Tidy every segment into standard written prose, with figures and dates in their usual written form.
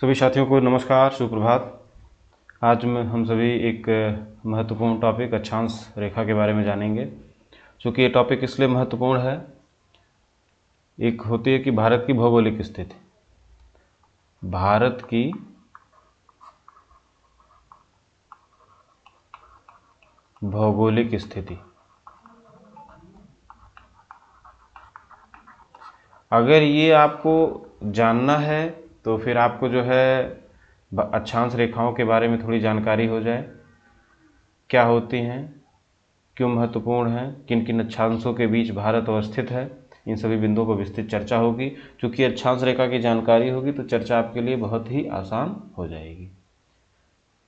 सभी साथियों को नमस्कार, सुप्रभात। आज हम सभी एक महत्वपूर्ण टॉपिक अक्षांश रेखा के बारे में जानेंगे। चूँकि ये टॉपिक इसलिए महत्वपूर्ण है, एक होती है कि भारत की भौगोलिक स्थिति, भारत की भौगोलिक स्थिति। अगर ये आपको जानना है तो फिर आपको जो है अक्षांश रेखाओं के बारे में थोड़ी जानकारी हो जाए, क्या होती हैं, क्यों महत्वपूर्ण हैं, किन किन अक्षांशों के बीच भारत अवस्थित है, इन सभी बिंदुओं पर विस्तृत चर्चा होगी। चूँकि अक्षांश रेखा की जानकारी होगी तो चर्चा आपके लिए बहुत ही आसान हो जाएगी।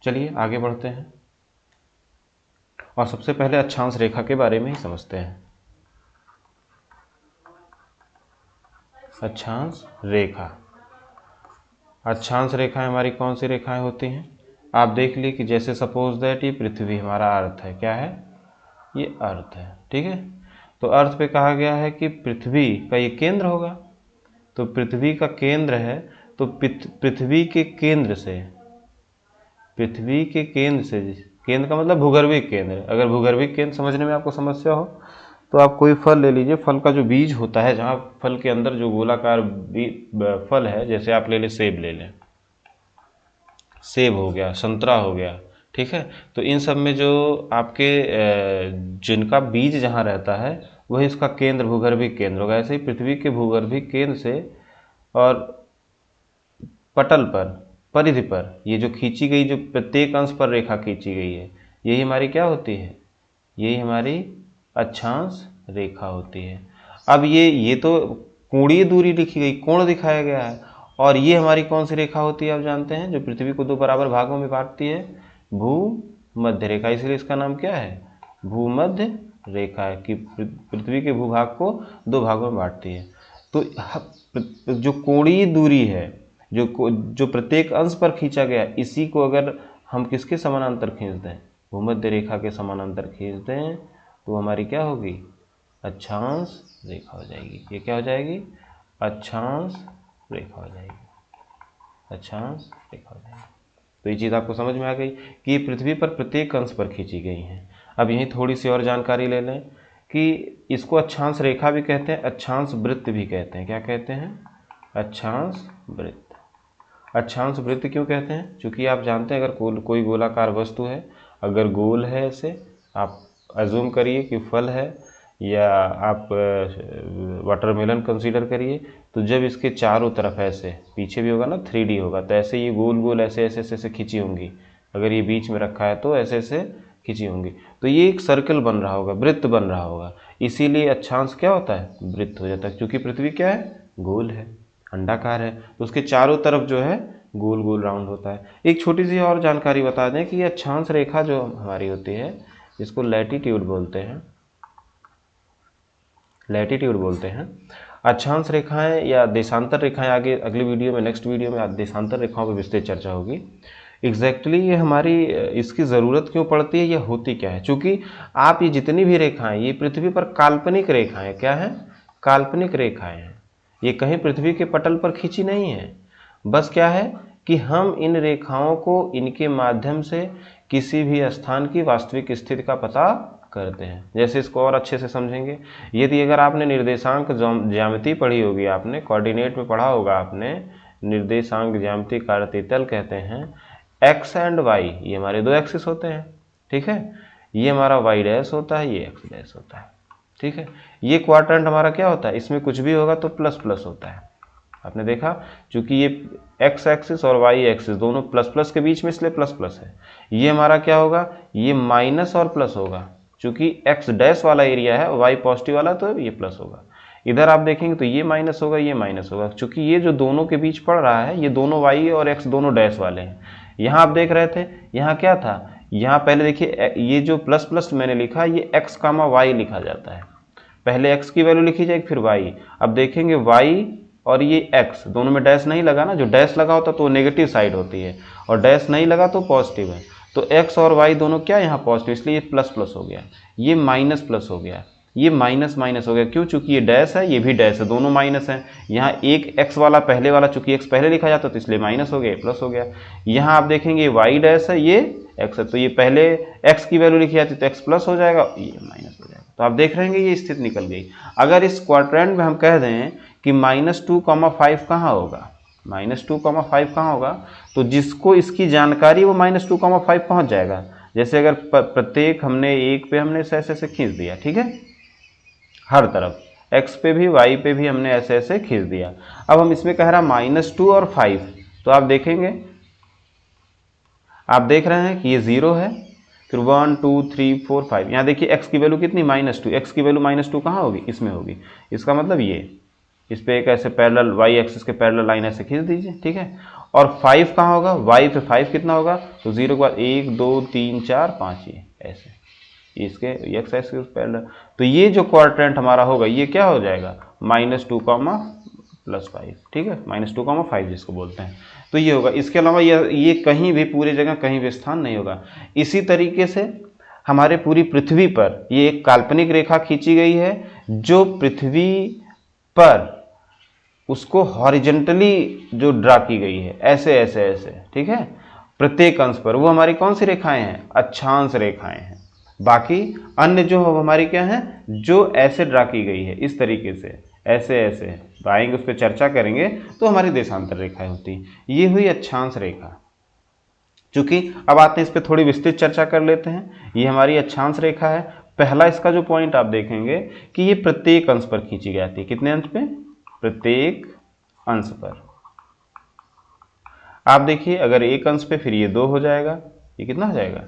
चलिए आगे बढ़ते हैं और सबसे पहले अक्षांश रेखा के बारे में ही समझते हैं। अक्षांश रेखा, अक्षांश रेखाएं हमारी कौन सी रेखाएं होती हैं? आप देख लीजिए कि जैसे सपोज दैट ये पृथ्वी हमारा अर्थ है। क्या है? ये अर्थ है, ठीक है। तो अर्थ पे कहा गया है कि पृथ्वी का ये केंद्र होगा, तो पृथ्वी का केंद्र है, तो पृथ्वी के केंद्र से, पृथ्वी के केंद्र से, केंद्र का मतलब भूगर्भिक केंद्र। अगर भूगर्भिक केंद्र समझने में आपको समस्या हो तो आप कोई फल ले लीजिए, फल का जो बीज होता है, जहाँ फल के अंदर जो गोलाकार फल है, जैसे आप ले लें सेब, ले लें, सेब हो गया, संतरा हो गया, ठीक है। तो इन सब में जो आपके जिनका बीज जहाँ रहता है वही इसका केंद्र, भूगर्भिक केंद्र होगा। ऐसे ही पृथ्वी के भूगर्भिक केंद्र से और पटल पर, परिधि पर, ये जो खींची गई, जो प्रत्येक अंश पर रेखा खींची गई है, यही हमारी क्या होती है? यही हमारी अक्षांश रेखा होती है। अब ये तो कोणीय दूरी लिखी गई, कोण दिखाया गया है, और ये हमारी कौन सी रेखा होती है आप जानते हैं, जो पृथ्वी को दो बराबर भागों में बांटती है? भूमध्य रेखा। इसलिए इसका नाम क्या है? भूमध्य रेखा है, कि पृथ्वी के भूभाग को दो भागों में बांटती है। तो जो कोणीय दूरी है, जो प्रत्येक अंश पर खींचा गया, इसी को अगर हम किसके समानांतर खींच दें? भूमध्य रेखा के समानांतर खींच दें, तो हमारी क्या होगी? अक्षांश रेखा हो जाएगी। ये क्या हो जाएगी? अक्षांश रेखा हो जाएगी, अक्षांश रेखा हो जाएगी। तो ये चीज़ आपको समझ में आ गई कि ये पृथ्वी पर प्रत्येक अंश पर खींची गई हैं। अब यहीं थोड़ी सी और जानकारी ले लें कि इसको अक्षांश रेखा भी कहते हैं, अक्षांश वृत्त भी कहते हैं। क्या कहते हैं? अक्षांश वृत्त। अक्षांश वृत्त क्यों कहते हैं? क्योंकि आप जानते हैं, अगर कोई गोलाकार वस्तु है, अगर गोल है, ऐसे आप अज्यूम करिए कि फल है, या आप वाटरमेलन कंसीडर करिए, तो जब इसके चारों तरफ ऐसे, पीछे भी होगा ना 3D होगा, तो ऐसे ये गोल गोल ऐसे ऐसे ऐसे खींची होंगी। अगर ये बीच में रखा है तो ऐसे ऐसे खींची होंगी, तो ये एक सर्कल बन रहा होगा, वृत्त बन रहा होगा। इसीलिए अक्षांश क्या होता है? वृत्त हो जाता है। क्योंकि पृथ्वी क्या है? गोल है, अंडाकार है, तो उसके चारों तरफ जो है गोल गोल राउंड होता है। एक छोटी सी और जानकारी बता दें कि ये अक्षांश रेखा जो हमारी होती है, इसको लैटिट्यूड बोलते हैं, लैटिट्यूड बोलते हैं। अक्षांश रेखाएं या देशांतर रेखाएं आगे अगली वीडियो में, नेक्स्ट वीडियो में देशांतर रेखाओं पर विस्तृत चर्चा होगी। एग्जैक्टली ये हमारी, इसकी ज़रूरत क्यों पड़ती है, ये होती क्या है? चूँकि आप ये जितनी भी रेखाएं, ये पृथ्वी पर काल्पनिक रेखाएं, क्या है? काल्पनिक रेखाएं हैं। ये कहीं पृथ्वी के पटल पर खींची नहीं है। बस क्या है कि हम इन रेखाओं को, इनके माध्यम से किसी भी स्थान की वास्तविक स्थिति का पता करते हैं। जैसे इसको और अच्छे से समझेंगे, यदि अगर आपने निर्देशांक ज्यामिति पढ़ी होगी, आपने कोऑर्डिनेट में पढ़ा होगा आपने, निर्देशांक ज्यामिति का अर्थ तल कहते हैं एक्स एंड वाई। ये हमारे दो एक्सिस होते हैं, ठीक है। ये हमारा वाई डैश होता है, ये एक्स डैश होता है, ठीक है। ये क्वाड्रेंट हमारा क्या होता है? इसमें कुछ भी होगा तो प्लस प्लस होता है। आपने देखा, क्योंकि ये एक्स एक्सिस और वाई एक्सिस दोनों प्लस प्लस के बीच में, इसलिए प्लस प्लस है। ये हमारा क्या होगा? ये माइनस और प्लस होगा, क्योंकि एक्स डैश वाला एरिया है, वाई पॉजिटिव वाला, तो ये प्लस होगा। इधर आप देखेंगे तो ये माइनस होगा, ये माइनस होगा, क्योंकि ये जो दोनों के बीच पड़ रहा है, ये दोनों वाई और एक्स दोनों डैश वाले हैं। यहाँ आप देख रहे थे, यहाँ क्या था? यहाँ पहले देखिए, ये जो प्लस प्लस मैंने लिखा, ये एक्स कामा वाई लिखा जाता है। पहले एक्स की वैल्यू लिखी जाएगी, फिर वाई। अब देखेंगे वाई और ये एक्स दोनों में डैश नहीं लगा ना, जो डैश लगा होता तो नेगेटिव साइड होती है, और डैश नहीं लगा तो पॉजिटिव है। तो एक्स और वाई दोनों क्या यहाँ पॉजिटिव, इसलिए ये प्लस प्लस हो गया, ये माइनस प्लस हो गया। ये माइनस माइनस हो गया, क्यों? चूंकि ये डैश है, ये भी डैश है, दोनों माइनस हैं। यहाँ एक एक्स वाला पहले वाला, चूंकि एक्स पहले लिखा जाता तो इसलिए माइनस हो गया, प्लस हो गया। यहाँ आप देखेंगे वाई डैश है, ये एक्स है, तो ये पहले एक्स की वैल्यू लिखी जाती तो एक्स प्लस हो जाएगा, ये माइनस हो जाएगा। तो आप देख रहे हैं ये स्थिति निकल गई। अगर इस क्वाड्रेंट में हम कह दें कि -2,5 कहाँ होगा, -2,5 कहाँ होगा, तो जिसको इसकी जानकारी वो -2,5 पहुंच जाएगा। जैसे अगर प्रत्येक हमने एक पे हमने ऐसे ऐसे खींच दिया, ठीक है, हर तरफ x पे भी y पे भी हमने ऐसे ऐसे खींच दिया। अब हम इसमें कह रहा -2 और 5, तो आप देखेंगे, आप देख रहे हैं कि ये 0 है, फिर 1 2 3 4 5, यहाँ देखिए x की वैल्यू कितनी, -2, x की वैल्यू -2 कहाँ होगी, इसमें होगी। इसका मतलब ये, इस पे एक ऐसे पैरेलल y एक्सिस के पैरेलल लाइन ऐसे खींच दीजिए, ठीक है। और 5 कहाँ होगा, y पे 5 कितना होगा, तो 0 के बाद 1 2 3 4 5, ये ऐसे इसके एक्स एक्सिस पैरेलल। तो ये जो क्वाड्रेंट हमारा होगा ये क्या हो जाएगा, -2,+5, ठीक है, -2,5 जिसको बोलते हैं, तो ये होगा। इसके अलावा ये कहीं भी पूरी जगह कहीं भी स्थान नहीं होगा। इसी तरीके से हमारे पूरी पृथ्वी पर ये एक काल्पनिक रेखा खींची गई है, जो पृथ्वी पर उसको हॉरिजेंटली जो ड्रा की गई है, ऐसे ऐसे ऐसे, ठीक है, प्रत्येक अंश पर। वो हमारी कौन सी रेखाएं हैं, अक्षांश रेखाएं हैं। बाकी अन्य जो हमारी क्या है, जो ऐसे ड्रा की गई है इस तरीके से, ऐसे ऐसे आएंगे, उस पर चर्चा करेंगे, तो हमारी देशांतर रेखाएं होती। ये हुई अक्षांश रेखा। चूंकि अब आते हैं इस पर थोड़ी विस्तृत चर्चा कर लेते हैं। ये हमारी अक्षांश रेखा है। पहला इसका जो पॉइंट आप देखेंगे कि ये प्रत्येक अंश पर खींची जाती है। कितने अंश पे, प्रत्येक अंश पर। आप देखिए अगर एक अंश पे, फिर ये 2 हो जाएगा, ये कितना हो जाएगा,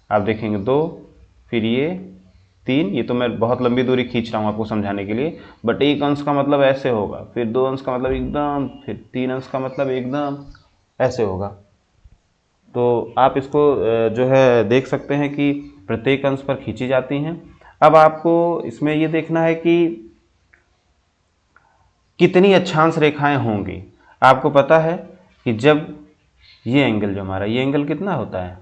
आप देखेंगे 2, फिर ये 3, ये तो मैं बहुत लंबी दूरी खींच रहा हूँ आपको समझाने के लिए, बट एक अंश का मतलब ऐसे होगा, फिर 2 अंश का मतलब एकदम, फिर 3 अंश का मतलब एकदम ऐसे होगा। तो आप इसको जो है देख सकते हैं कि प्रत्येक अंश पर खींची जाती हैं। अब आपको इसमें ये देखना है कि कितनी अक्षांश रेखाएं होंगी। आपको पता है कि जब ये एंगल जो हमारा, ये एंगल कितना होता है,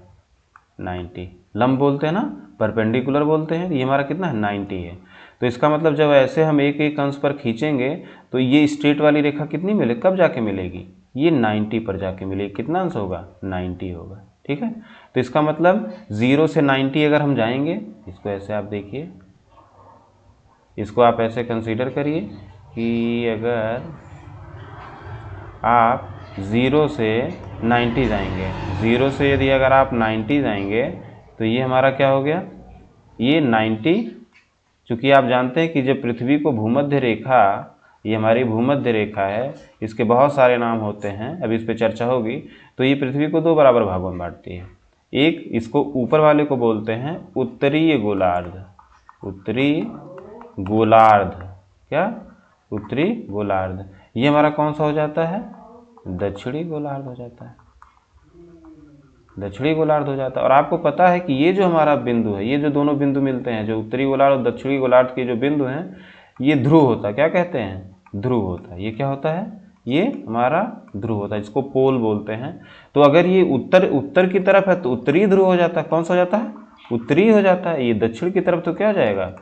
90, लंब बोलते हैं ना, परपेंडिकुलर बोलते हैं, ये हमारा कितना है, 90 है। तो इसका मतलब जब ऐसे हम एक एक अंश पर खींचेंगे तो ये स्ट्रेट वाली रेखा कितनी मिले, कब जाके मिलेगी, ये 90 पर जाके मिलेगी। कितना अंश होगा, 90 होगा, ठीक है। तो इसका मतलब 0 से 90 अगर हम जाएंगे, इसको ऐसे आप देखिए, इसको आप ऐसे कंसीडर करिए कि अगर आप 0 से 90 जाएंगे, 0 से यदि अगर आप 90 जाएंगे तो ये हमारा क्या हो गया, ये 90, चूँकि आप जानते हैं कि जब पृथ्वी को भूमध्य रेखा, ये हमारी भूमध्य रेखा है, इसके बहुत सारे नाम होते हैं, अभी इस पर चर्चा होगी। तो ये पृथ्वी को 2 बराबर भागों में बांटती है। एक, इसको ऊपर वाले को बोलते हैं उत्तरीय गोलार्ध, उत्तरी गोलार्ध, क्या, उत्तरी गोलार्ध। ये हमारा कौन सा हो जाता है, दक्षिणी गोलार्ध हो जाता है, दक्षिणी गोलार्ध हो जाता है। और आपको पता है कि ये जो हमारा बिंदु है, ये जो दोनों बिंदु मिलते हैं, जो उत्तरी गोलार्ध और दक्षिणी गोलार्ध के जो बिंदु हैं, ये ध्रुव होता है। क्या कहते हैं, ध्रुव होता है। ये क्या होता है, ये हमारा ध्रुव होता है, इसको पोल बोलते हैं। तो अगर ये उत्तर की तरफ है तो उत्तरी ध्रुव हो जाता है। कौन सा हो जाता है, उत्तरी हो जाता है। ये दक्षिण की तरफ तो क्या हो जाएगा,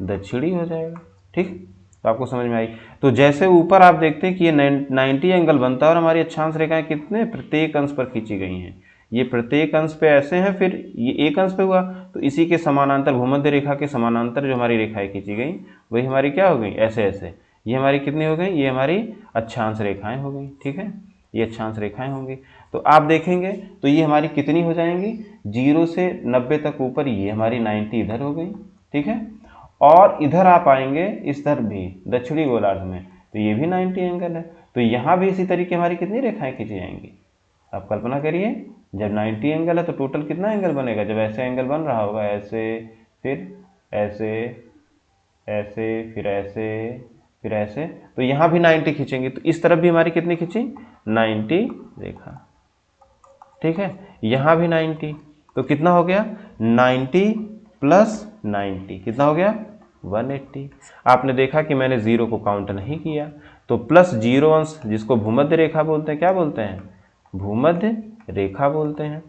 दक्षिणी हो जाएगा, ठीक। तो आपको समझ में आई। तो जैसे ऊपर आप देखते हैं कि ये 90 एंगल बनता है, और हमारी अक्षांश रेखाएं कितने, प्रत्येक अंश पर खींची गई हैं। ये प्रत्येक अंश पे ऐसे हैं, फिर ये एक अंश पे हुआ, तो इसी के समानांतर, भूमध्य रेखा के समानांतर जो हमारी रेखाएं खींची गई, वही हमारी क्या हो गई, ऐसे ऐसे। ये हमारी कितनी हो गई, ये हमारी अक्षांश रेखाएं हो गई, ठीक है, ये अक्षांश रेखाएं होंगी। तो आप देखेंगे तो ये हमारी कितनी हो जाएंगी, 0 से 90 तक ऊपर, ये हमारी 90 इधर हो गई, ठीक है। और इधर आप आएंगे, इस तरफ भी दक्षिणी गोलार्ध में, तो ये भी 90 एंगल है। तो यहाँ भी इसी तरीके हमारी कितनी रेखाएं खींची जाएंगी। आप कल्पना करिए, जब 90 एंगल है तो टोटल कितना एंगल बनेगा, जब ऐसे एंगल बन रहा होगा, ऐसे, फिर ऐसे, ऐसे, फिर ऐसे, फिर ऐसे, तो यहाँ भी 90 खींचेंगे। तो इस तरफ भी हमारी कितनी खींची, 90 रेखा, ठीक है। यहाँ भी 90, तो कितना हो गया, 90 + 90 कितना हो गया, 180। आपने देखा कि मैंने 0 को काउंट नहीं किया, तो +0 अंश, जिसको भूमध्य रेखा बोलते हैं, क्या बोलते हैं, भूमध्य रेखा बोलते हैं,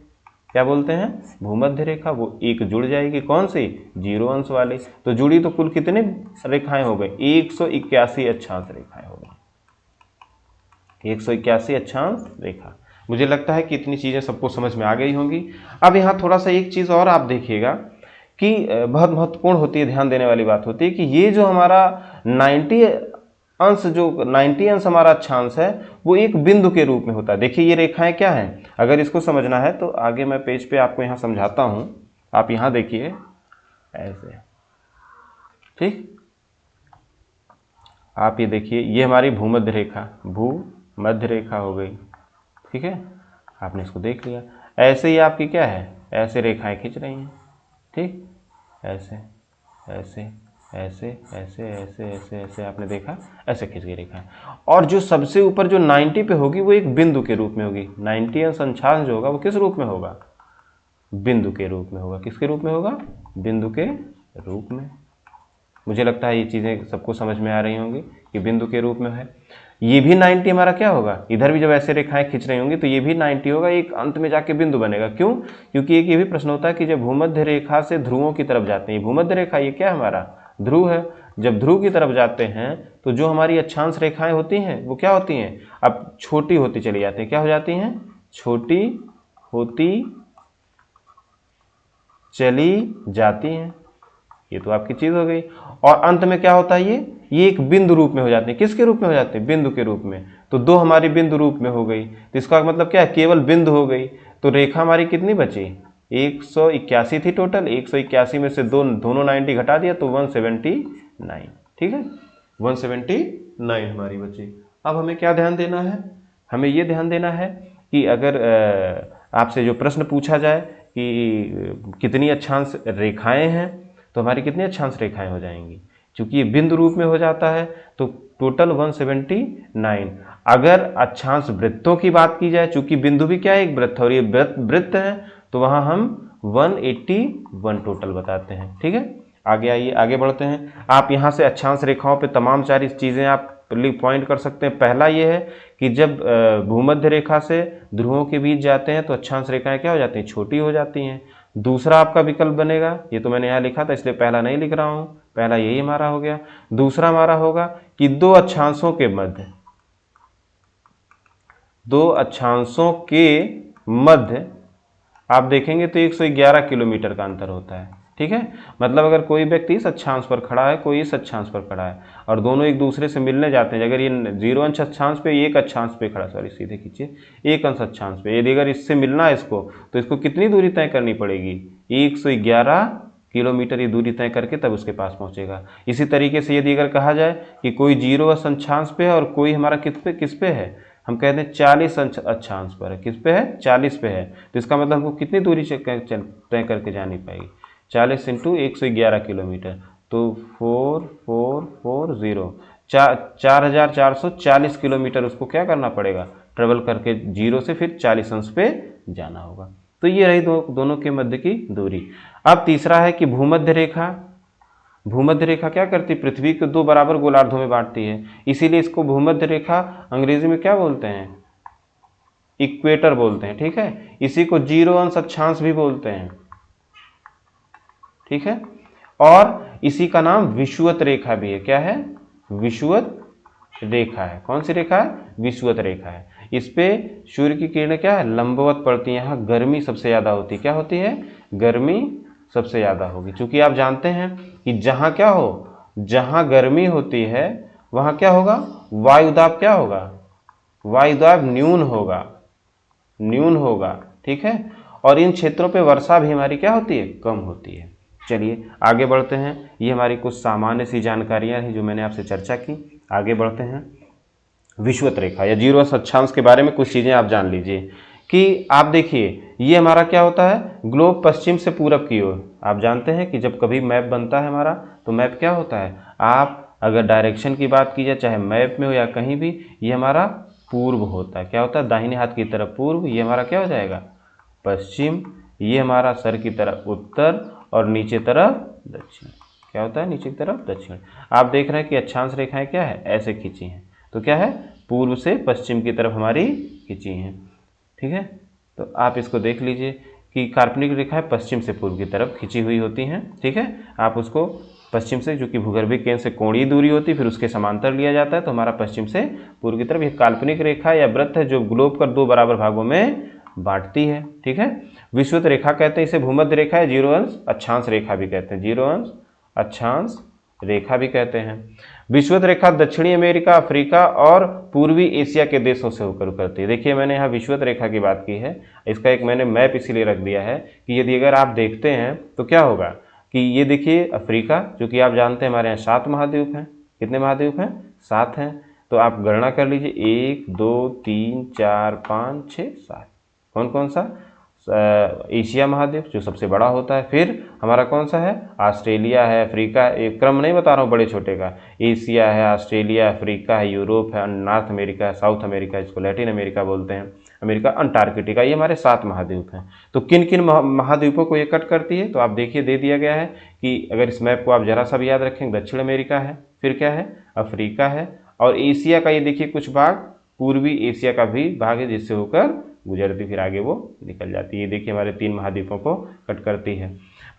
क्या बोलते हैं, भूमध्य रेखा। वो एक जुड़ जाएगी कौन सी, 0 अंश वाली। तो जुड़ी तो कुल कितने रेखाएं हो गई, 181 अक्षांश रेखाएं हो गई, 181 अक्षांश रेखा। मुझे लगता है कि इतनी चीजें सबको समझ में आ गई होंगी। अब यहाँ थोड़ा सा एक चीज और आप देखिएगा कि बहुत महत्वपूर्ण होती है, ध्यान देने वाली बात होती है कि ये जो हमारा 90 अंश हमारा अक्षांश है वो एक बिंदु के रूप में होता है। देखिए ये रेखाएं क्या हैं, अगर इसको समझना है तो आगे मैं पेज पे आपको यहाँ समझाता हूं। आप यहाँ देखिए ऐसे, ठीक, आप ये देखिए, ये हमारी भूमध्य रेखा हो गई, ठीक है, आपने इसको देख लिया। ऐसे ही आपकी क्या है, ऐसे रेखाएं खींच रही हैं, ठीक, ऐसे ऐसे ऐसे ऐसे ऐसे ऐसे ऐसे आपने देखा, ऐसे खींच गई रेखा। और जो सबसे ऊपर जो 90 पे होगी वो एक बिंदु के रूप में होगी। 90 अंश अक्षांश जो होगा वो किस रूप में होगा, बिंदु के रूप में होगा। किसके रूप में होगा, बिंदु के रूप में। मुझे लगता है ये चीजें सबको समझ में आ रही होंगी कि बिंदु के रूप में है। ये भी 90 हमारा क्या होगा, इधर भी जब ऐसे रेखाएं खींच रही होंगी तो ये भी 90 होगा, एक अंत में जाके बिंदु बनेगा। क्यों, क्योंकि एक ये भी प्रश्न होता है कि जब भूमध्य रेखा से ध्रुवों की तरफ जाते हैं, भूमध्य रेखा ये क्या है हमारा, ध्रुव है। जब ध्रुव की तरफ जाते हैं तो जो हमारी अक्षांश रेखाएं होती हैं वो क्या होती हैं, अब छोटी होती चली जाती हैं। क्या हो जाती हैं, छोटी होती चली जाती हैं। ये तो आपकी चीज हो गई। और अंत में क्या होता है, ये एक बिंदु रूप में हो जाते हैं। किसके रूप में हो जाते हैं, बिंदु के रूप में। तो दो हमारी बिंदु रूप में हो गई, तो इसका मतलब क्या है, केवल बिंदु हो गई। तो रेखा हमारी कितनी बची, 181 थी टोटल, 181 में से दोनों 90 घटा दिया तो 179, ठीक है, 179 हमारी बची। अब हमें क्या ध्यान देना है, हमें ये ध्यान देना है कि अगर आपसे जो प्रश्न पूछा जाए कि कितनी अक्षांश रेखाएं हैं, तो हमारी कितनी अक्षांश रेखाएं हो जाएंगी। चूंकि ये बिंदु रूप में हो जाता है तो टोटल 179। अगर अक्षांश वृत्तों की बात की जाए, चूंकि बिंदु भी क्या है, एक वृत्त, और ये वृत्त है, तो वहां हम 181 टोटल बताते हैं, ठीक है। आगे आइए, आगे बढ़ते हैं। आप यहां से अक्षांश रेखाओं पे तमाम सारी चीजें आप पॉइंट कर सकते हैं। पहला ये है कि जब भूमध्य रेखा से ध्रुवों के बीच जाते हैं तो अक्षांश रेखाएं क्या हो जाती हैं, छोटी हो जाती हैं। दूसरा आपका विकल्प बनेगा, ये तो मैंने यहाँ लिखा था इसलिए पहला नहीं लिख रहा हूं, पहला यही हमारा हो गया। दूसरा हमारा होगा कि दो अक्षांशों के मध्य आप देखेंगे तो 111 किलोमीटर का अंतर होता है, ठीक है। मतलब अगर कोई व्यक्ति इस अक्षांश पर खड़ा है, कोई इस अक्षांश पर खड़ा है, और दोनों एक दूसरे से मिलने जाते हैं, अगर ये 0 अंश अक्षांश पे, एक अक्षांश पे खड़ा, सॉरी सीधे खींचिए, एक अंश अक्षांश पे, यदि अगर इससे मिलना है इसको, तो इसको कितनी दूरी तय करनी पड़ेगी, 111 किलोमीटर ये दूरी तय करके तब उसके पास पहुंचेगा। इसी तरीके से यदि अगर कहा जाए कि कोई 0 अक्षांश पे है और कोई हमारा किस पे है, हम कहते हैं 40 अक्षांश पर है, किस पे है, 40 पे है, तो इसका मतलब हमको कितनी दूरी तय करके जानी पाएगी, 40 इंटू 111 किलोमीटर, तो 4440, 4440 किलोमीटर उसको क्या करना पड़ेगा, ट्रेवल करके 0 से फिर 40 अंश पे जाना होगा। तो ये रही दोनों के मध्य की दूरी। अब तीसरा है कि भूमध्य रेखा क्या करती, पृथ्वी को दो बराबर गोलार्धों में बांटती है, इसीलिए इसको भूमध्य रेखा अंग्रेजी में क्या बोलते हैं, इक्वेटर बोलते हैं, ठीक है। इसी को 0 अंश अक्षांश भी बोलते हैं, ठीक है। और इसी का नाम विषुवत रेखा भी है। क्या है, विषुवत रेखा है। कौन सी रेखा है, विषुवत रेखा है। इस पे सूर्य की किरणें क्या है, लंबवत पड़ती है, यहाँ गर्मी सबसे ज्यादा होती है। क्या होती है, गर्मी सबसे ज्यादा होगी। चूंकि आप जानते हैं कि जहां क्या हो, जहां गर्मी होती है वहां क्या होगा, वायुदाब क्या होगा, वायुदाब न्यून होगा, ठीक है। और इन क्षेत्रों पे वर्षा भी हमारी क्या होती है, कम होती है। चलिए आगे बढ़ते हैं। ये हमारी कुछ सामान्य सी जानकारियां हैं जो मैंने आपसे चर्चा की। आगे बढ़ते हैं। विषुवत रेखा या 0 अक्षांश के बारे में कुछ चीजें आप जान लीजिए कि आप देखिए ये हमारा क्या होता है, ग्लोब पश्चिम से पूरब की ओर। आप जानते हैं कि जब कभी मैप बनता है हमारा, तो मैप क्या होता है, आप अगर डायरेक्शन की बात की जाए चाहे मैप में हो या कहीं भी, ये हमारा पूर्व होता है। क्या होता है, दाहिने हाथ की तरफ पूर्व, ये हमारा क्या हो जाएगा, पश्चिम, ये हमारा सर की तरफ उत्तर, और नीचे तरफ दक्षिण। क्या होता है, नीचे की तरफ दक्षिण। आप देख रहे हैं कि अक्षांश रेखाएं क्या है, ऐसे खींची हैं, तो क्या है, पूर्व से पश्चिम की तरफ हमारी खींची हैं, ठीक है। तो आप इसको देख लीजिए कि काल्पनिक रेखाएं पश्चिम से पूर्व की तरफ खींची हुई होती हैं। ठीक है, आप उसको पश्चिम से, जो कि भूगर्भिक केंद्र से कोणीय दूरी होती है, फिर उसके समांतर लिया जाता है, तो हमारा पश्चिम से पूर्व की तरफ ये काल्पनिक रेखा या वृत्त है जो ग्लोब कर 2 बराबर भागों में बांटती है। ठीक है, विषुवत रेखा कहते हैं इसे, भूमध्य रेखा या 0 अंश अक्षांश रेखा भी कहते हैं, 0 अंश अक्षांश रेखा भी कहते हैं। विषुवत रेखा दक्षिणी अमेरिका, अफ्रीका और पूर्वी एशिया के देशों से होकर गुजरती है। देखिए मैंने यहाँ विषुवत रेखा की बात की है, इसका एक मैंने मैप इसीलिए रख दिया है कि यदि अगर आप देखते हैं तो क्या होगा कि ये देखिए अफ्रीका, जो कि आप जानते हैं हमारे यहाँ 7 महाद्वीप हैं। कितने महाद्वीप हैं? 7 हैं। तो आप गणना कर लीजिए, 1 2 3 4 5 6 7। कौन कौन सा? एशिया महाद्वीप जो सबसे बड़ा होता है, फिर हमारा कौन सा है? ऑस्ट्रेलिया है, अफ्रीका, एक क्रम नहीं बता रहा हूँ बड़े छोटे का, एशिया है, ऑस्ट्रेलिया, अफ्रीका है, यूरोप है, नॉर्थ अमेरिका है, साउथ अमेरिका, इसको लैटिन अमेरिका बोलते हैं, अमेरिका, अंटार्कटिका, ये हमारे 7 महाद्वीप हैं। तो किन किन महाद्वीपों को ये कट करती है? तो आप देखिए दे दिया गया है कि अगर इस मैप को आप जरा सा भी याद रखेंगे, दक्षिण अमेरिका है, फिर क्या है? अफ्रीका है, और एशिया का ये देखिए कुछ भाग, पूर्वी एशिया का भी भाग है जिससे होकर गुजरती, फिर आगे वो निकल जाती है। ये देखिए हमारे 3 महाद्वीपों को कट करती है।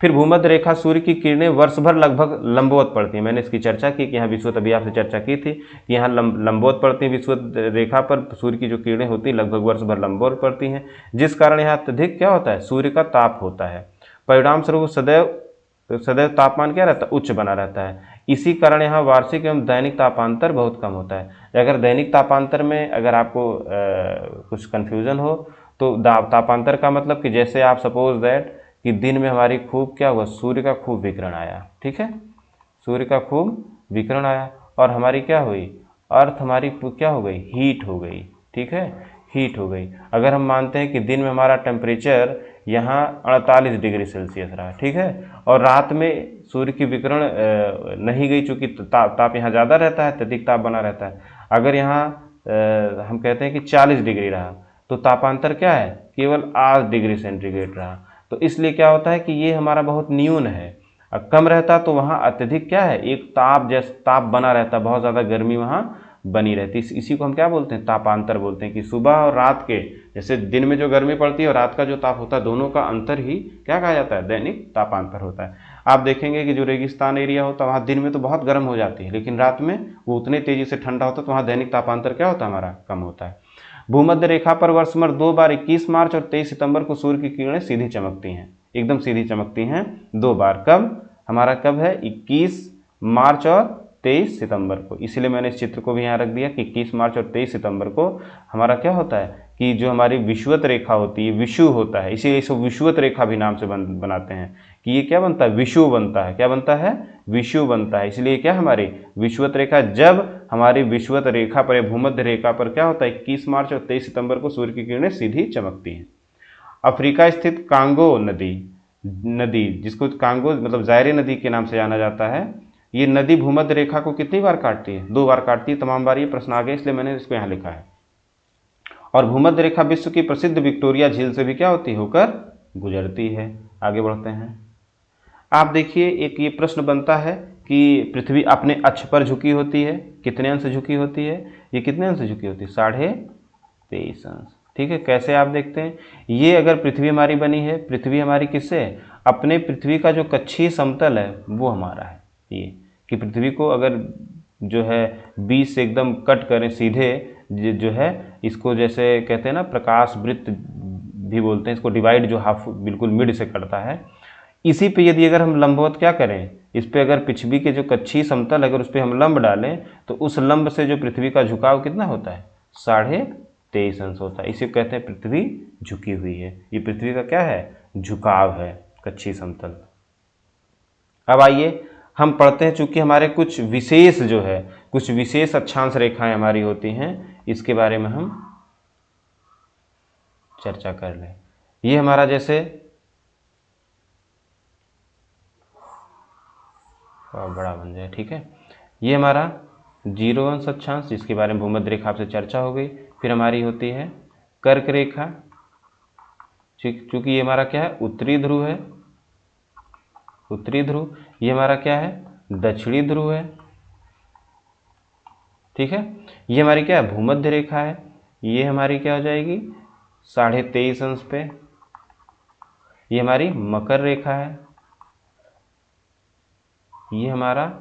फिर भूमध्य रेखा, सूर्य की किरणें वर्ष भर लगभग लंबवत पड़ती हैं। मैंने इसकी चर्चा की कि यहाँ विषुवत, अभी आपसे चर्चा की थी कि यहाँ लंबवत पड़ती हैं, विषुवत रेखा पर सूर्य की जो किरणें होती हैं लगभग वर्ष भर लंबवत पड़ती हैं, जिस कारण यहाँ अत्यधिक क्या होता है? सूर्य का ताप होता है। परिणाम स्वरूप सदैव तापमान क्या रहता है? उच्च बना रहता है। इसी कारण यहाँ वार्षिक एवं दैनिक तापांतर बहुत कम होता है। अगर दैनिक तापांतर में अगर आपको कुछ कन्फ्यूज़न हो तो तापांतर का मतलब कि जैसे आप सपोज दैट कि दिन में हमारी खूब क्या हुआ? सूर्य का खूब विकिरण आया। ठीक है, सूर्य का खूब विकिरण आया और हमारी क्या हुई? अर्थ हमारी क्या हो गई? हीट हो गई। ठीक है, हीट हो गई। अगर हम मानते हैं कि दिन में हमारा टेम्परेचर यहाँ 48 डिग्री सेल्सियस रहा, ठीक है, और रात में सूर्य की विकिरण नहीं गई, चूँकि ताप यहाँ ज़्यादा रहता है, अत्यधिक ताप बना रहता है। अगर यहाँ हम कहते हैं कि 40 डिग्री रहा तो तापांतर क्या है? केवल 8 डिग्री सेंटीग्रेड रहा। तो इसलिए क्या होता है कि ये हमारा बहुत न्यून है। कम रहता तो वहाँ अत्यधिक क्या है? एक ताप जैसा ताप बना रहता, बहुत ज़्यादा गर्मी वहाँ बनी रहती। इसी को हम क्या बोलते हैं? तापांतर बोलते हैं कि सुबह और रात के, जैसे दिन में जो गर्मी पड़ती है और रात का जो ताप होता है, दोनों का अंतर ही क्या कहा जाता है? दैनिक तापांतर होता है। आप देखेंगे कि जो रेगिस्तान एरिया होता है वहाँ दिन में तो बहुत गर्म हो जाती है, लेकिन रात में वो उतनी तेजी से ठंडा होता है, तो वहाँ दैनिक तापांतर क्या होता है? हमारा कम होता है। भूमध्य रेखा पर वर्ष भर 2 बार 21 मार्च और 23 सितंबर को सूर्य की किरणें सीधी चमकती हैं, एकदम सीधी चमकती हैं 2 बार। कब? हमारा कब है? 21 मार्च और 23 सितंबर को। इसलिए मैंने इस चित्र को भी यहाँ रख दिया कि 21 मार्च और 23 सितंबर को हमारा क्या होता है कि जो हमारी विषुवत रेखा होती है, विषुव होता है, इसीलिए इसको विषुवत रेखा भी नाम से बनाते हैं कि ये क्या बनता है? विषुव बनता है। क्या बनता है? विषुव बनता है। इसलिए क्या हमारी विषुवत रेखा, जब हमारी विषुवत रेखा पर, भूमध्य रेखा पर क्या होता है? 21 मार्च और 23 सितंबर को सूर्य की किरणें सीधी चमकती हैं। अफ्रीका स्थित कांगो नदी, जिसको कांगो मतलब जायरे नदी के नाम से जाना जाता है, ये नदी भूमध्य रेखा को कितनी बार काटती है? 2 बार काटती है। तमाम बार ये प्रश्न आ गए, इसलिए मैंने इसको यहाँ लिखा है। और भूमध्य रेखा विश्व की प्रसिद्ध विक्टोरिया झील से भी क्या होती है? होकर गुजरती है। आगे बढ़ते हैं। आप देखिए एक ये प्रश्न बनता है कि पृथ्वी अपने अक्ष पर झुकी होती है, कितने अंश झुकी होती है? ये कितने अंश झुकी होती है? 23.5 अंश। ठीक है, कैसे आप देखते हैं? ये अगर पृथ्वी हमारी बनी है, पृथ्वी हमारी किससे? अपने पृथ्वी का जो कक्षीय समतल है वो हमारा है। ये कि पृथ्वी को अगर जो है बीच से एकदम कट करें सीधे, जो है इसको जैसे कहते हैं ना प्रकाश वृत्त भी बोलते हैं इसको, डिवाइड जो हाफ बिल्कुल मिड से करता है, इसी पे यदि अगर हम लंबवत क्या करें, इस पे अगर पृथ्वी के जो कक्षीय समतल अगर उस पर हम लंब डालें तो उस लंब से जो पृथ्वी का झुकाव कितना होता है? 23.5 अंश होता है। इसे कहते हैं पृथ्वी झुकी हुई है। ये पृथ्वी का क्या है? झुकाव है, कक्षीय समतल। अब आइए हम पढ़ते हैं, चूंकि हमारे कुछ विशेष जो है, कुछ विशेष अक्षांश रेखाएं हमारी होती हैं, इसके बारे में हम चर्चा कर लें। ये हमारा जैसे बड़ा बन जाए, ठीक है, ये हमारा 0 अंश अक्षांश, जिसके बारे में भूमध्य रेखा से चर्चा हो गई। फिर हमारी होती है कर्क रेखा, चूंकि ये हमारा क्या है? उत्तरी ध्रुव है, उत्तरी ध्रुव। ये हमारा क्या है? दक्षिणी ध्रुव है। ठीक है, ये हमारी क्या है? भूमध्य रेखा है। ये हमारी क्या हो जाएगी? 23.5 अंश पे। ये हमारी मकर रेखा है, ये हमारा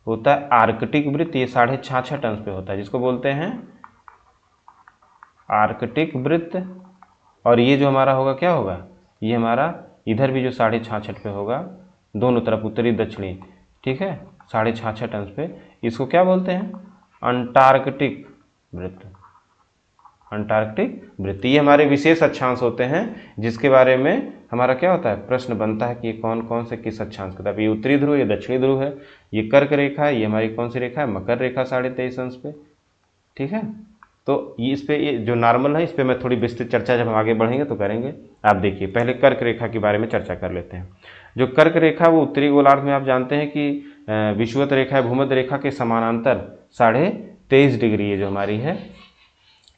होता है आर्कटिक वृत्त, ये 66.5 अंश पे होता है, जिसको बोलते हैं आर्कटिक वृत्त। और ये जो हमारा होगा क्या होगा, ये हमारा इधर भी जो 66.5 पे होगा, दोनों तरफ उत्तरी दक्षिणी, ठीक है, 66.5 अंश पे, इसको क्या बोलते हैं, अंटार्कटिक वृत्त। अंटार्कटिक वृत्त ये हमारे विशेष अक्षांश होते हैं, जिसके बारे में हमारा क्या होता है, प्रश्न बनता है कि ये कौन कौन से किस अक्षांश का था। ये उत्तरी ध्रुव, ये दक्षिणी ध्रुव है, ये कर्क रेखा है, ये हमारी कौन सी रेखा है, मकर रेखा 23.5 अंश पे, ठीक है। तो ये इस पे, ये जो नॉर्मल है, इस पे मैं थोड़ी विस्तृत चर्चा जब हम आगे बढ़ेंगे तो करेंगे। आप देखिए पहले कर्क रेखा के बारे में चर्चा कर लेते हैं। जो कर्क रेखा वो उत्तरी गोलार्ध में आप जानते हैं कि विषुवत रेखा है, भूमध्य रेखा के समानांतर 23.5 डिग्री ये जो हमारी है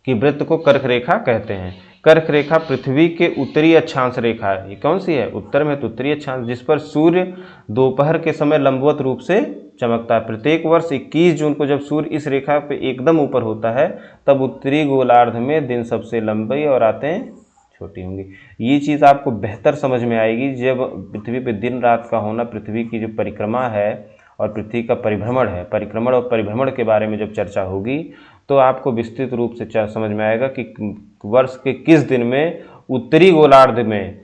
कि वृत्त को कर्क रेखा कहते हैं। कर्क रेखा पृथ्वी के उत्तरी अक्षांश रेखा है। ये कौन सी है, उत्तर में तो उत्तरी अक्षांश, जिस पर सूर्य दोपहर के समय लंबवत रूप से चमकता है। प्रत्येक वर्ष 21 जून को जब सूर्य इस रेखा पे एकदम ऊपर होता है, तब उत्तरी गोलार्ध में दिन सबसे लंबी और रातें छोटी होंगी। ये चीज़ आपको बेहतर समझ में आएगी जब पृथ्वी पे दिन रात का होना, पृथ्वी की जो परिक्रमा है और पृथ्वी का परिभ्रमण है, परिक्रमण और परिभ्रमण के बारे में जब चर्चा होगी तो आपको विस्तृत रूप से समझ में आएगा कि वर्ष के किस दिन में उत्तरी गोलार्ध में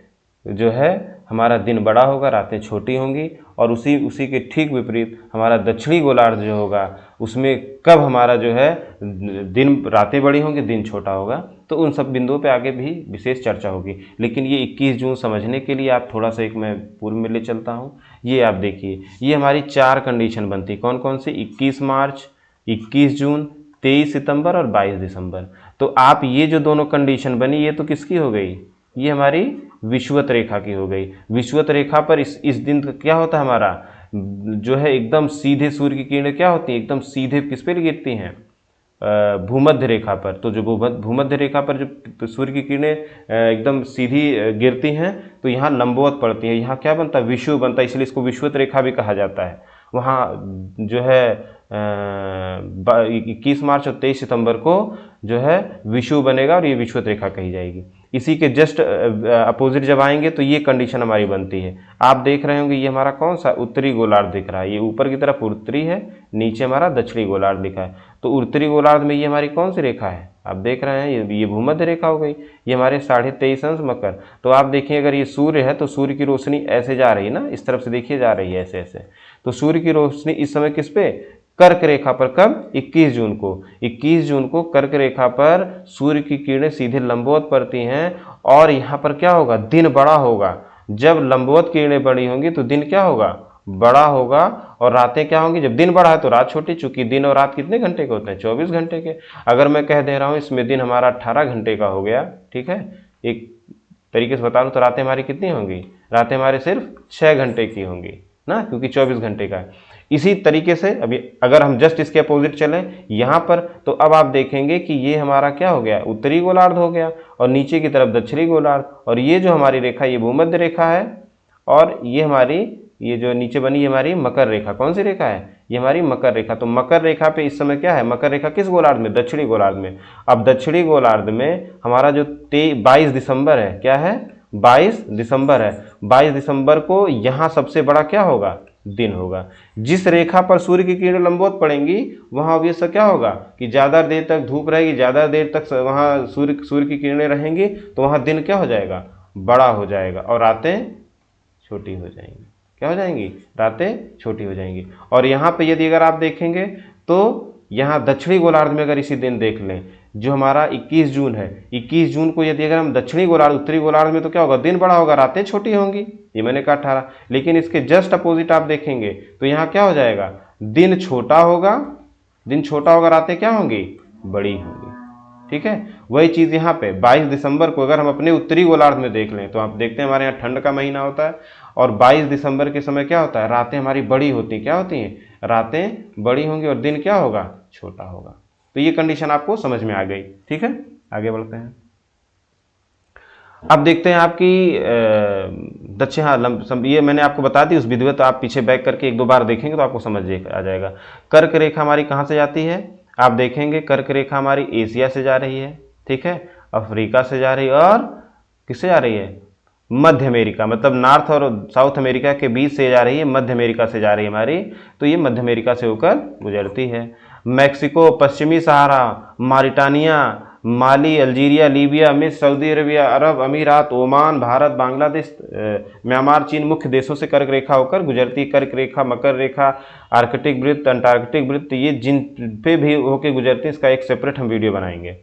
जो है हमारा दिन बड़ा होगा, रातें छोटी होंगी, और उसी के ठीक विपरीत हमारा दक्षिणी गोलार्ध जो होगा उसमें कब हमारा जो है दिन रातें बड़ी होंगी, दिन छोटा होगा। तो उन सब बिंदुओं पे आगे भी विशेष चर्चा होगी, लेकिन ये 21 जून समझने के लिए आप थोड़ा सा एक मैं पूर्व में ले चलता हूँ। ये आप देखिए, ये हमारी 4 कंडीशन बनती, कौन कौन सी, 21 मार्च, 21 जून, 23 सितंबर और 22 दिसंबर। तो आप ये जो दोनों कंडीशन बनी, ये तो किसकी हो गई, ये हमारी विषुवत रेखा की हो गई। विषुवत रेखा पर इस दिन क्या होता है, हमारा जो है एकदम सीधे सूर्य की किरणें क्या होती हैं, एकदम सीधे किस पे गिरती हैं, भूमध्य रेखा पर। तो जो भूमध्य रेखा पर जो सूर्य की किरणें एकदम सीधी गिरती हैं, तो यहाँ लंबवत पड़ती हैं, यहाँ क्या बनता है, विषुव बनता है, इसलिए इसको विषुवत रेखा भी कहा जाता है। वहाँ जो है 21 मार्च और 23 सितंबर को जो है विषुव बनेगा और ये विषुवत रेखा कही जाएगी। इसी के जस्ट अपोजिट जब आएंगे तो ये कंडीशन हमारी बनती है। आप देख रहे होंगे ये हमारा कौन सा उत्तरी गोलार्ध दिख रहा है, ये ऊपर की तरफ उत्तरी है, नीचे हमारा दक्षिणी गोलार्ध लिखा है। तो उत्तरी गोलार्ध में ये हमारी कौन सी रेखा है, आप देख रहे हैं ये भूमध्य रेखा हो गई, ये हमारे 23.5 अंश मकर। तो आप देखिए अगर ये सूर्य है तो सूर्य की रोशनी ऐसे जा रही है ना, इस तरफ से देखिए जा रही है ऐसे ऐसे, तो सूर्य की रोशनी इस समय किस पे, कर्क रेखा पर। कब, 21 जून को। 21 जून को कर्क रेखा पर सूर्य की किरणें सीधे लंबवत पड़ती हैं, और यहाँ पर क्या होगा, दिन बड़ा होगा। जब लंबवत किरणें बड़ी होंगी तो दिन क्या होगा, बड़ा होगा, और रातें क्या होंगी, जब दिन बड़ा है तो रात छोटी, चूंकि दिन और रात कितने घंटे के होते हैं, 24 घंटे के। अगर मैं कह दे रहा हूँ इसमें दिन हमारा 18 घंटे का हो गया, ठीक है, एक तरीके से बता दूँ तो रातें हमारी कितनी होंगी, रातें हमारे सिर्फ 6 घंटे की होंगी ना, क्योंकि 24 घंटे का है। इसी तरीके से अभी अगर हम जस्ट इसके अपोजिट चलें यहाँ पर, तो अब आप देखेंगे कि ये हमारा क्या हो गया, उत्तरी गोलार्ध हो गया, और नीचे की तरफ दक्षिणी गोलार्ध, और ये जो हमारी रेखा ये भूमध्य रेखा है, और ये हमारी ये जो नीचे बनी ये हमारी मकर रेखा, कौन सी रेखा है, ये हमारी मकर रेखा। तो मकर रेखा पे इस समय क्या है, मकर रेखा किस गोलार्ध में, दक्षिणी गोलार्ध में। अब दक्षिणी गोलार्ध में हमारा जो 22 दिसंबर है, क्या है, 22 दिसंबर है। 22 दिसंबर को यहाँ सबसे बड़ा क्या होगा, दिन होगा। जिस रेखा पर सूर्य की किरणें लंबवत पड़ेंगी वहाँ ऑब्वियस क्या होगा कि ज़्यादा देर तक धूप रहेगी, ज़्यादा देर तक वहाँ सूर्य की किरणें रहेंगी, तो वहाँ दिन क्या हो जाएगा, बड़ा हो जाएगा, और रातें छोटी हो जाएंगी। क्या हो जाएंगी, रातें छोटी हो जाएंगी। और यहाँ पे यदि अगर आप देखेंगे तो यहाँ दक्षिणी गोलार्ध में अगर इसी दिन देख लें, जो हमारा 21 जून है, 21 जून को यदि अगर हम दक्षिणी गोलार्ध, उत्तरी गोलार्ध में, तो क्या होगा, दिन बड़ा होगा, रातें छोटी होंगी, ये मैंने कहा 18। लेकिन इसके जस्ट अपोजिट आप देखेंगे तो यहाँ क्या हो जाएगा, दिन छोटा होगा, दिन छोटा होगा, रातें क्या होंगी, बड़ी होंगी, ठीक है। वही चीज़ यहाँ पे 22 दिसंबर को अगर हम अपने उत्तरी गोलार्ध में देख लें तो आप देखते हैं हमारे यहाँ ठंड का महीना होता है, और 22 दिसंबर के समय क्या होता है, रातें हमारी बड़ी होती हैं, क्या होती हैं, रातें बड़ी होंगी, और दिन क्या होगा, छोटा होगा। तो ये कंडीशन आपको समझ में आ गई, ठीक है। आगे बढ़ते हैं। अब देखते हैं आपकी दक्षिण, हाँ ये मैंने आपको बता दी उस विधि, तो आप पीछे बैक करके 1-2 बार देखेंगे तो आपको समझ आ जाएगा। कर्क रेखा हमारी कहाँ से जाती है, आप देखेंगे कर्क रेखा हमारी एशिया से जा रही है, ठीक है, अफ्रीका से जा रही है, और किससे जा रही है, मध्य अमेरिका, मतलब नॉर्थ और साउथ अमेरिका के बीच से जा रही है, मध्य अमेरिका से जा रही है हमारी, तो ये मध्य अमेरिका से होकर गुजरती है। मैक्सिको, पश्चिमी सहारा, मारिटानिया, माली, अल्जीरिया, लीबिया, मिस्र, सऊदी अरबिया, अरब अमीरात, ओमान, भारत, बांग्लादेश, म्यांमार, चीन मुख्य देशों से कर्क रेखा होकर गुजरती। कर्क रेखा, मकर रेखा, आर्कटिक वृत्त, अंटार्कटिक वृत्त, ये जिन पे भी होकर गुजरती है इसका एक सेपरेट हम वीडियो बनाएंगे।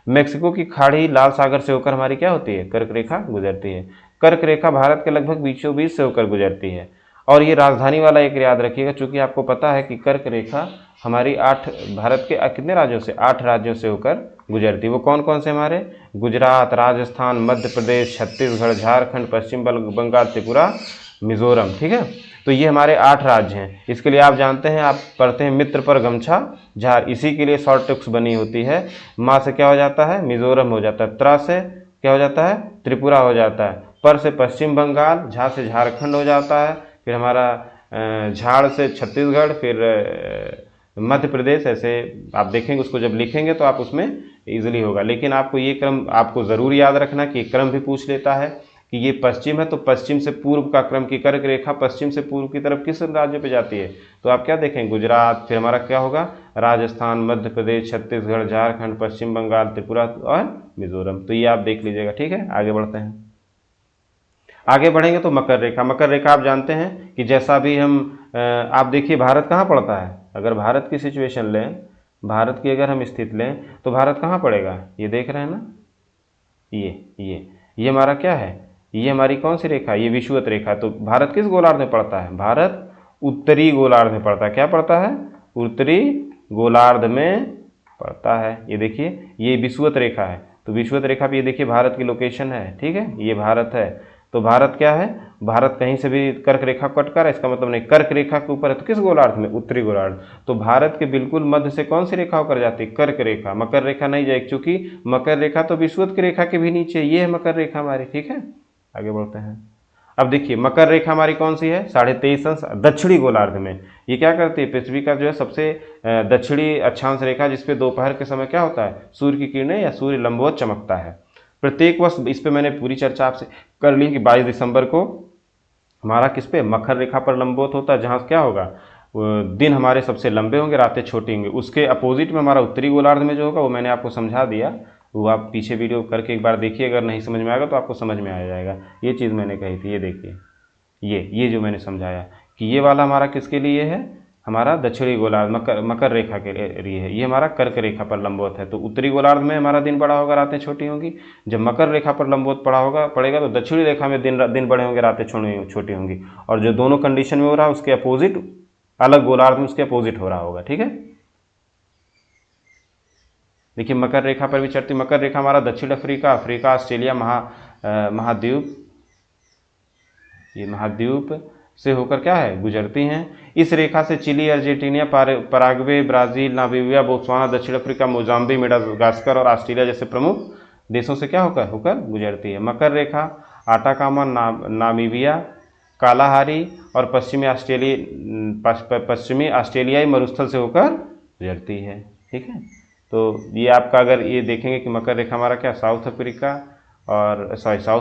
मैक्सिको की खाड़ी लाल सागर से होकर हमारी क्या होती है, कर्क रेखा गुजरती है। कर्क रेखा भारत के लगभग बीचों बीच से होकर गुजरती है। और ये राजधानी वाला एक याद रखिएगा, चूंकि आपको पता है कि कर्क रेखा हमारी भारत के कितने राज्यों से, 8 राज्यों से होकर गुजरती है। वो कौन कौन से हमारे, गुजरात, राजस्थान, मध्य प्रदेश, छत्तीसगढ़, झारखंड, पश्चिम बंगाल, त्रिपुरा, मिजोरम। ठीक है, तो ये हमारे 8 राज्य हैं। इसके लिए आप जानते हैं, आप पढ़ते हैं मित्र पर गमछा झार, इसी के लिए शॉर्ट ट्रिक्स बनी होती है। माँ से क्या हो जाता है, मिजोरम हो जाता है। त्रा से क्या हो जाता है, त्रिपुरा हो जाता है। पर से पश्चिम बंगाल, झा से झारखंड हो जाता है। फिर हमारा झाड़ से छत्तीसगढ़, फिर मध्य प्रदेश। ऐसे आप देखेंगे, उसको जब लिखेंगे तो आप उसमें इजीली होगा। लेकिन आपको ये क्रम आपको ज़रूर याद रखना कि क्रम भी पूछ लेता है कि ये पश्चिम है तो पश्चिम से पूर्व का क्रम की कर्क रेखा पश्चिम से पूर्व की तरफ किस राज्य पे जाती है, तो आप क्या देखें, गुजरात, फिर हमारा क्या होगा, राजस्थान, मध्य प्रदेश, छत्तीसगढ़, झारखंड, पश्चिम बंगाल, त्रिपुरा और मिजोरम। तो ये आप देख लीजिएगा। ठीक है, आगे बढ़ते हैं। आगे बढ़ेंगे तो मकर रेखा। मकर रेखा आप जानते हैं कि जैसा भी हम आप देखिए भारत कहाँ पड़ता है, अगर भारत की सिचुएशन लें, भारत की अगर हम स्थिति लें तो भारत कहाँ पड़ेगा, ये देख रहे हैं ना, ये हमारा क्या है, ये हमारी कौन सी रेखा, ये विषुवत रेखा। तो भारत किस गोलार्ध में पड़ता है, भारत उत्तरी गोलार्ध में पड़ता है। क्या पड़ता है, उत्तरी गोलार्ध में पड़ता है। ये देखिए, ये विषुवत रेखा है, तो विषुवत रेखा पे ये देखिए भारत की लोकेशन है। ठीक है, ये भारत है। तो भारत क्या है, भारत कहीं से भी कर्क रेखा कट कर, इसका मतलब नहीं, कर्क रेखा के ऊपर है तो किस गोलार्ध में, उत्तरी गोलार्ध। तो भारत के बिल्कुल मध्य से कौन सी रेखा होकर जाती है, कर्क रेखा। मकर रेखा नहीं जाएगी, क्योंकि मकर रेखा तो विषुवत की रेखा के भी नीचे, ये है मकर रेखा हमारी। ठीक है, आगे बढ़ते हैं। अब देखिए मकर रेखा हमारी कौन सी है, 23.5 अंश दक्षिणी गोलार्ध में। ये क्या करती है, पृथ्वी का जो है सबसे दक्षिणी अक्षांश रेखा, जिसपे दोपहर के समय क्या होता है, सूर्य की किरणें या सूर्य लंबवत चमकता है। प्रत्येक वर्ष इस पे मैंने पूरी चर्चा आपसे कर ली कि 22 दिसंबर को हमारा किस पे, मकर रेखा पर लंबवत होता है, जहाँ क्या होगा, दिन हमारे सबसे लंबे होंगे, रातें छोटी होंगी। उसके अपोजिट में हमारा उत्तरी गोलार्ध में जो होगा वो मैंने आपको समझा दिया, वो आप पीछे वीडियो करके एक बार देखिए, अगर नहीं समझ में आएगा तो आपको समझ में आ जाएगा। ये चीज़ मैंने कही थी, ये देखिए, ये जो मैंने समझाया कि ये वाला हमारा किसके लिए है, हमारा दक्षिणी गोलार्ध मकर रेखा के लिए है। ये हमारा कर्क रेखा पर लंबवत है, तो उत्तरी गोलार्ध में हमारा दिन बड़ा होगा, रातें छोटी होंगी। जब मकर रेखा पर लंबवत पड़ेगा तो दक्षिणी रेखा में दिन बड़े होंगे, रातें छोटी होंगी। और जो दोनों कंडीशन में हो रहा है उसके अपोजिट, अलग गोलार्ध में उसके अपोजिट हो रहा होगा। ठीक है, देखिए मकर रेखा पर भी चढ़ती। मकर रेखा हमारा दक्षिण अफ्रीका, ऑस्ट्रेलिया महाद्वीप, ये महाद्वीप से होकर क्या है, गुजरती हैं। इस रेखा से Chile, Argentina, Paraguay, Brazil, Namibia, Botswana, दक्षिण अफ्रीका, मोजाम्बिक, मेडागास्कर और ऑस्ट्रेलिया जैसे प्रमुख देशों से क्या होकर गुजरती है। मकर रेखा आटाकामा, नामीबिया, कालाहारी और पश्चिमी ऑस्ट्रेलियाई मरुस्थल से होकर गुजरती है। ठीक है, तो ये आपका अगर ये देखेंगे कि मकर रेखा हमारा क्या, साउथ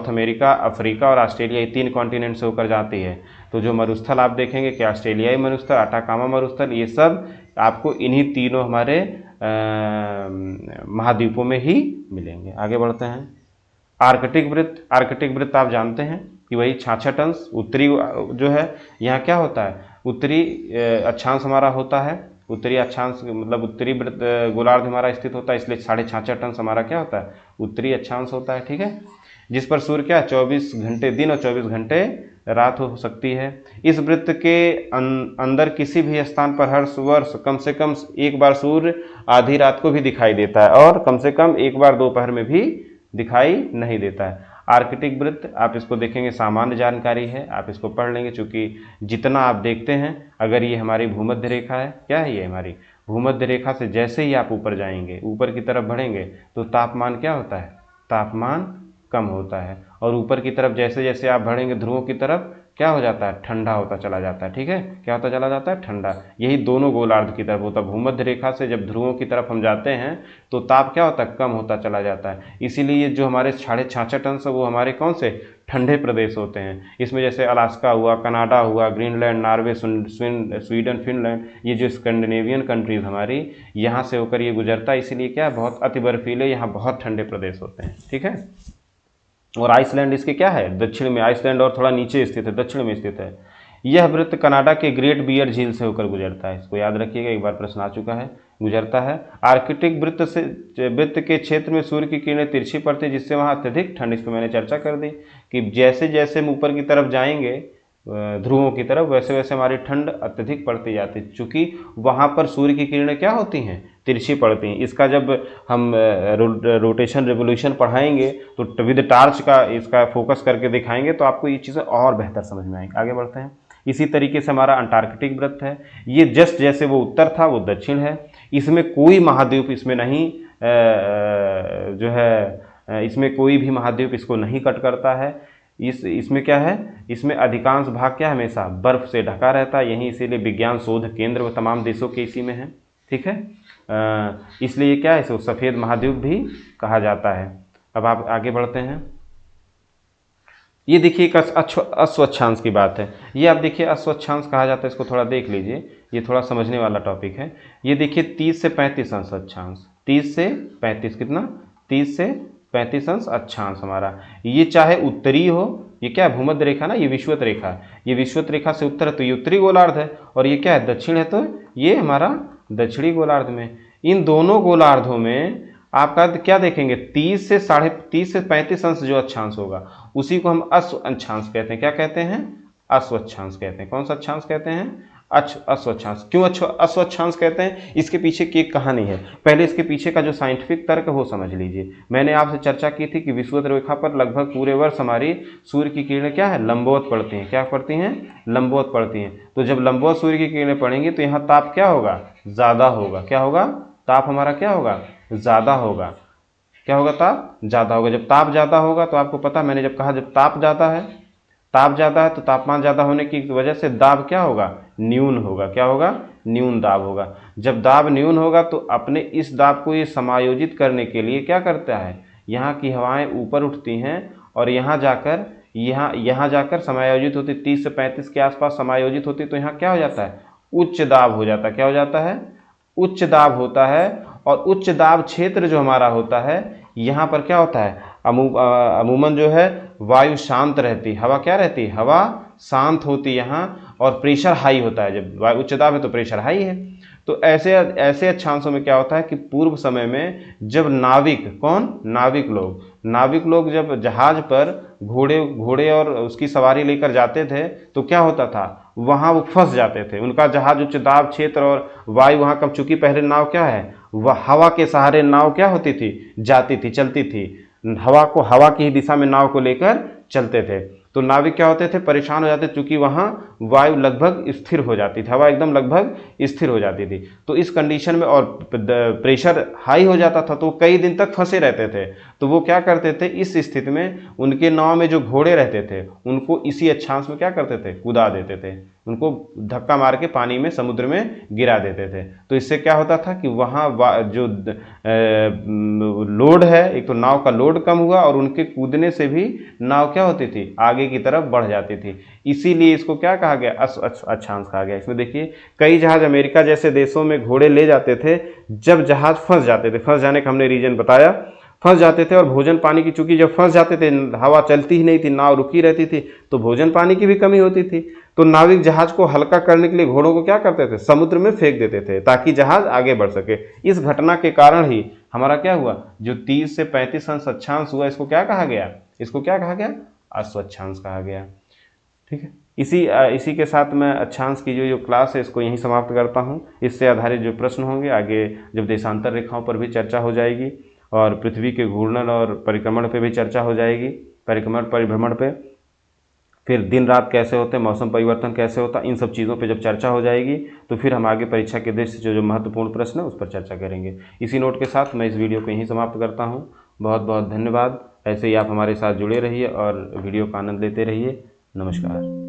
अमेरिका, अफ्रीका और ऑस्ट्रेलिया, ये 3 कॉन्टिनेंट से होकर जाती है। तो जो मरुस्थल आप देखेंगे कि ऑस्ट्रेलियाई मरुस्थल, आटाकामा मरुस्थल, ये सब आपको इन्हीं तीनों हमारे महाद्वीपों में ही मिलेंगे। आगे बढ़ते हैं। आर्कटिक वृत्त आप जानते हैं कि वही 66 अंश उत्तरी जो है, यहाँ क्या होता है, उत्तरी अक्षांश हमारा होता है, उत्तरी अक्षांश मतलब उत्तरी गोलार्ध हमारा स्थित होता है, इसलिए 66.5 अंश हमारा क्या होता है, उत्तरी अक्षांश होता है। ठीक है, जिस पर सूर्य क्या 24 घंटे दिन और 24 घंटे रात हो सकती है। इस वृत्त के अंदर किसी भी स्थान पर हर वर्ष कम से कम एक बार सूर्य आधी रात को भी दिखाई देता है, और कम से कम एक बार दोपहर में भी दिखाई नहीं देता है। आर्कटिक वृत्त आप इसको देखेंगे, सामान्य जानकारी है, आप इसको पढ़ लेंगे, चूँकि जितना आप देखते हैं, अगर ये हमारी भूमध्य रेखा है, क्या है ये हमारी भूमध्य रेखा से जैसे ही आप ऊपर जाएंगे, ऊपर की तरफ बढ़ेंगे, तो तापमान क्या होता है, तापमान कम होता है। और ऊपर की तरफ जैसे जैसे आप बढ़ेंगे ध्रुवों की तरफ, क्या हो जाता है, ठंडा होता चला जाता है। ठीक है, क्या होता चला जाता है, ठंडा। यही दोनों गोलार्ध की तरफ होता है। भूमध्य रेखा से जब ध्रुवों की तरफ हम जाते हैं तो ताप क्या होता है, कम होता चला जाता है। इसीलिए जो हमारे 66.5 अंश है वो हमारे कौन से ठंडे प्रदेश होते हैं। इसमें जैसे अलास्का हुआ, कनाडा हुआ, ग्रीनलैंड, नॉर्वे, स्वीडन, फिनलैंड, ये जो स्कैंडिनेवियन कंट्रीज हमारी, यहाँ से होकर ये गुजरता है। इसीलिए क्या है, बहुत अति बर्फीले, यहाँ बहुत ठंडे प्रदेश होते हैं। ठीक है, और आइसलैंड इसके क्या है, दक्षिण में। आइसलैंड और थोड़ा नीचे स्थित है, दक्षिण में स्थित है। यह वृत्त कनाडा के ग्रेट बियर झील से होकर गुजरता है। इसको याद रखिएगा, एक बार प्रश्न आ चुका है, गुजरता है। आर्कटिक वृत्त के क्षेत्र में सूर्य की किरणें तिरछी पड़ती है, जिससे वहाँ अत्यधिक ठंड। इस पर मैंने चर्चा कर दी कि जैसे जैसे हम ऊपर की तरफ जाएंगे ध्रुवों की तरफ, वैसे वैसे हमारी ठंड अत्यधिक पड़ती जाती है, चूँकि वहाँ पर सूर्य की किरणें क्या होती हैं, तिरछी पड़ती हैं। इसका जब हम रोटेशन रेवोल्यूशन पढ़ाएंगे तो विद टार्च का इसका फोकस करके दिखाएंगे तो आपको ये चीज़ें और बेहतर समझ में आएंगी। आगे बढ़ते हैं। इसी तरीके से हमारा अंटार्कटिक वृत्त है। ये जस्ट जैसे वो उत्तर था वो दक्षिण है। इसमें कोई महाद्वीप इसमें नहीं जो है इसमें कोई भी महाद्वीप इसको नहीं कट करता है। इसमें क्या है, इसमें अधिकांश भाग क्या हमेशा बर्फ से ढका रहता है। यही इसीलिए विज्ञान शोध केंद्र तमाम देशों के इसी में है। ठीक है, इसलिए क्या है, इसको सफ़ेद महाद्वीप भी कहा जाता है। अब आप आगे बढ़ते हैं। ये देखिए एक अस्वच्छांश की बात है। ये आप देखिए अस्वच्छांश कहा जाता है, इसको थोड़ा देख लीजिए, ये थोड़ा समझने वाला टॉपिक है। ये देखिए 30 से 35 अंश अक्षांश, 30 से 35 कितना, 30 से 35 अंश अक्षांश हमारा। ये चाहे उत्तरी हो, ये क्या है, भूमध्य रेखा ना, ये विषुवत रेखा, ये विषुवत रेखा से उत्तर है तो ये उत्तरी गोलार्ध है, और ये क्या है, दक्षिण है तो ये हमारा दक्षिणी गोलार्ध में। इन दोनों गोलार्धों में आपका क्या देखेंगे, 30 से 35 अंश जो अक्षांश होगा उसी को हम अस्वच्छांश कहते हैं। क्या कहते हैं, अस्वच्छांश कहते हैं। कौन सा अक्षांश कहते हैं, अस्वच्छांश। क्यों अस्वच्छांश कहते हैं, इसके पीछे की एक कहानी है। पहले इसके पीछे का जो साइंटिफिक तर्क है वो समझ लीजिए। मैंने आपसे चर्चा की थी कि विषुवत रेखा पर लगभग पूरे वर्ष हमारी सूर्य की किरणें क्या है, लंबवत पड़ती हैं। क्या पड़ती हैं, लंबवत पड़ती हैं। तो जब लंबवत सूर्य की किरणें पड़ेंगी तो यहाँ ताप क्या होगा, ज़्यादा होगा। क्या होगा, ताप हमारा क्या होगा, ज़्यादा होगा। क्या होगा, ताप ज़्यादा होगा। जब ताप ज़्यादा होगा तो आपको पता, मैंने जब कहा जब ताप ज़्यादा है तो तापमान ज़्यादा होने की वजह से दाब क्या होगा, न्यून होगा। क्या होगा, न्यून दाब होगा। जब दाब न्यून होगा तो अपने इस दाब को ये समायोजित करने के लिए क्या करता है, यहाँ की हवाएं ऊपर उठती हैं और यहाँ जाकर समायोजित होती, 30 से 35 के आसपास समायोजित होती, तो यहाँ क्या हो जाता है, उच्च दाब हो जाता है। क्या हो जाता है, उच्च दाब होता है। और उच्च दाब क्षेत्र जो हमारा होता है, यहाँ पर क्या होता है, अमूमन जो है वायु शांत रहती, हवा क्या रहती, हवा शांत होती यहाँ, और प्रेशर हाई होता है। जब वायु उच्च दाब है तो प्रेशर हाई है। तो ऐसे अक्षांशों में क्या होता है कि पूर्व समय में जब नाविक लोग जब जहाज पर घोड़े और उसकी सवारी लेकर जाते थे तो क्या होता था, वहाँ वो फंस जाते थे। उनका जहाज उच्च दाब क्षेत्र और वायु वहाँ कम, चूंकि पहले नाव क्या है, वह हवा के सहारे नाव क्या होती थी, जाती थी, चलती थी। हवा की ही दिशा में नाव को लेकर चलते थे। तो नाविक क्या होते थे, परेशान हो जाते, क्योंकि वहाँ वायु लगभग स्थिर हो जाती थी, हवा एकदम लगभग स्थिर हो जाती थी। तो इस कंडीशन में और प्रेशर हाई हो जाता था तो कई दिन तक फंसे रहते थे। तो वो क्या करते थे, इस स्थिति में उनके नाव में जो घोड़े रहते थे उनको इसी अक्षांश में क्या करते थे, कूदा देते थे, उनको धक्का मार के पानी में, समुद्र में गिरा देते थे। तो इससे क्या होता था कि वहाँ जो लोड है, एक तो नाव का लोड कम हुआ और उनके कूदने से भी नाव क्या होती थी, आगे की तरफ बढ़ जाती थी। इसीलिए इसको क्या कहा गया, अक्षांश कहा गया। इसमें देखिए कई जहाज अमेरिका जैसे देशों में घोड़े ले जाते थे। जब जहाज फंस जाते थे, फंस जाने का हमने रीजन बताया, फंस जाते थे और भोजन पानी की, चूंकि जब फंस जाते थे हवा चलती ही नहीं थी, नाव रुकी रहती थी, तो भोजन पानी की भी कमी होती थी। तो नाविक जहाज को हल्का करने के लिए घोड़ों को क्या करते थे, समुद्र में फेंक देते थे ताकि जहाज आगे बढ़ सके। इस घटना के कारण ही हमारा क्या हुआ, जो 30 से 35 अंश अक्षांश हुआ, इसको क्या कहा गया, अस्वच्छांश कहा गया। ठीक है, इसी के साथ मैं अक्षांश की जो क्लास है इसको यहीं समाप्त करता हूँ। इससे आधारित जो प्रश्न होंगे आगे जब देशांतर रेखाओं पर भी चर्चा हो जाएगी और पृथ्वी के घूर्णन और परिक्रमण पे भी चर्चा हो जाएगी, परिभ्रमण पे, फिर दिन रात कैसे होते हैं, मौसम परिवर्तन कैसे होता है, इन सब चीज़ों पे जब चर्चा हो जाएगी तो फिर हम आगे परीक्षा के दृष्टि से जो महत्वपूर्ण प्रश्न है उस पर चर्चा करेंगे। इसी नोट के साथ मैं इस वीडियो को यहीं समाप्त करता हूँ। बहुत बहुत धन्यवाद। ऐसे ही आप हमारे साथ जुड़े रहिए और वीडियो का आनंद लेते रहिए। नमस्कार।